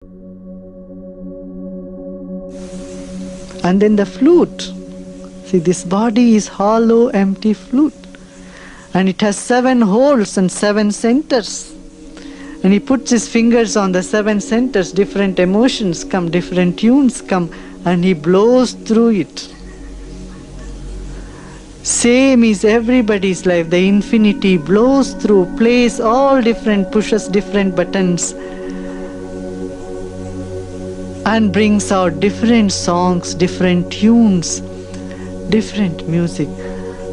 And then the flute. See, this body is hollow, empty flute. And it has 7 holes and 7 centers. And he puts his fingers on the 7 centers, different emotions come, different tunes come, and he blows through it. Same is everybody's life. The infinity blows through, plays all different, pushes different buttons, and brings out different songs, different tunes, different music.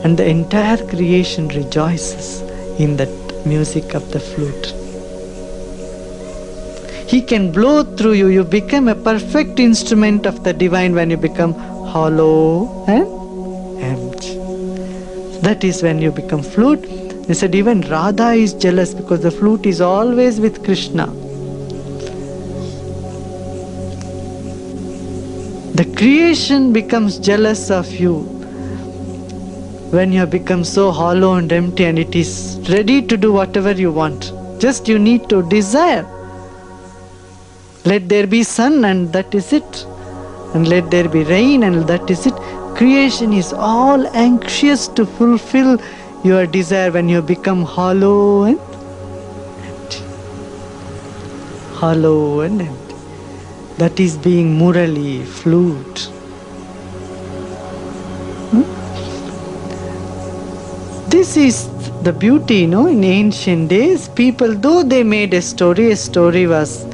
And the entire creation rejoices in that music of the flute. He can blow through you. You become a perfect instrument of the divine when you become hollow and empty. That is when you become flute. They said even Radha is jealous because the flute is always with Krishna. The creation becomes jealous of you when you have become so hollow and empty, and it is ready to do whatever you want. Just you need to desire. Let there be sun, and that is it. And let there be rain, and that is it. Creation is all anxious to fulfill your desire when you become hollow and empty. Hollow and empty. That is being Murali, flute. This is the beauty, in ancient days, people, though they made a story was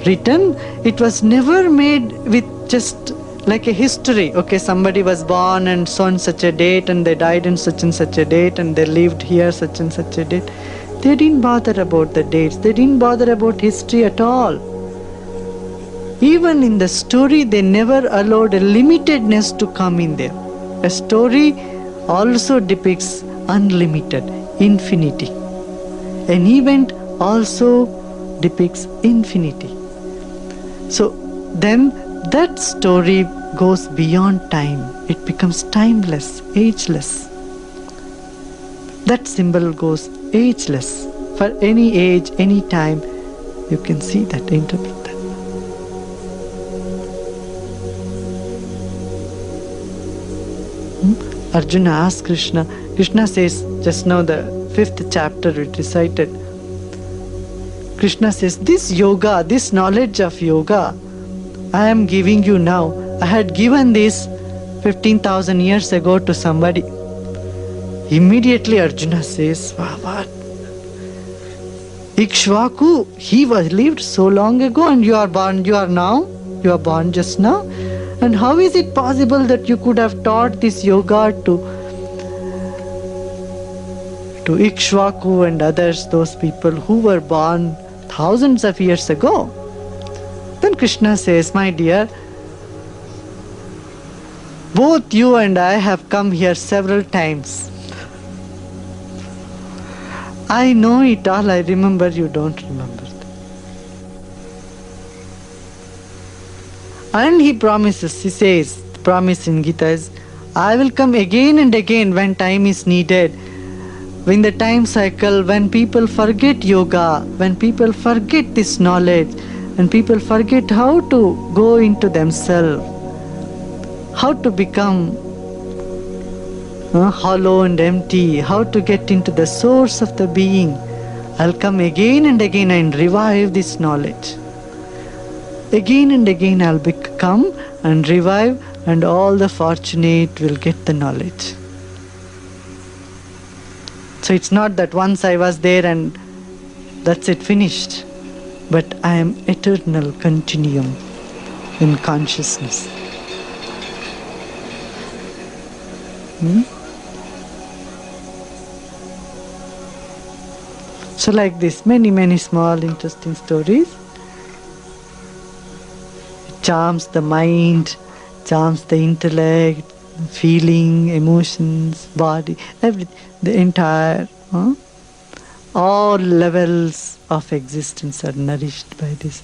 written, it was never made with just like a history. Okay, somebody was born and so on such a date, and they died on such and such a date, and they lived here such and such a date. They didn't bother about the dates. They didn't bother about history at all. Even in the story, they never allowed a limitedness to come in there. A story also depicts unlimited, infinity. An event also depicts infinity. So then that story goes beyond time. It becomes timeless, ageless. That symbol goes ageless. For any age, any time, you can see that, interpret that. Arjuna asks Krishna. Krishna says, just now the 5th chapter we recited. Krishna says, this yoga, this knowledge of yoga, I am giving you now. I had given this 15,000 years ago to somebody. Immediately Arjuna says, what? Ikshvaku, he was lived so long ago, and you are born just now. And how is it possible that you could have taught this yoga to Ikshvaku and others, those people who were born thousands of years ago? Then Krishna says, my dear, both you and I have come here several times. I know it all, I remember, you don't remember. And he promises, he says, the promise in Gita is, I will come again and again when time is needed. In the time cycle, when people forget yoga, when people forget this knowledge, and people forget how to go into themselves, how to become hollow and empty, how to get into the source of the being, I'll come again and again and revive this knowledge. Again and again I'll come and revive, and all the fortunate will get the knowledge. So it's not that once I was there and that's it, finished. But I am eternal continuum in consciousness. So like this, many small interesting stories. It charms the mind, charms the intellect, feeling, emotions, body, everything, the entire, all levels of existence are nourished by this.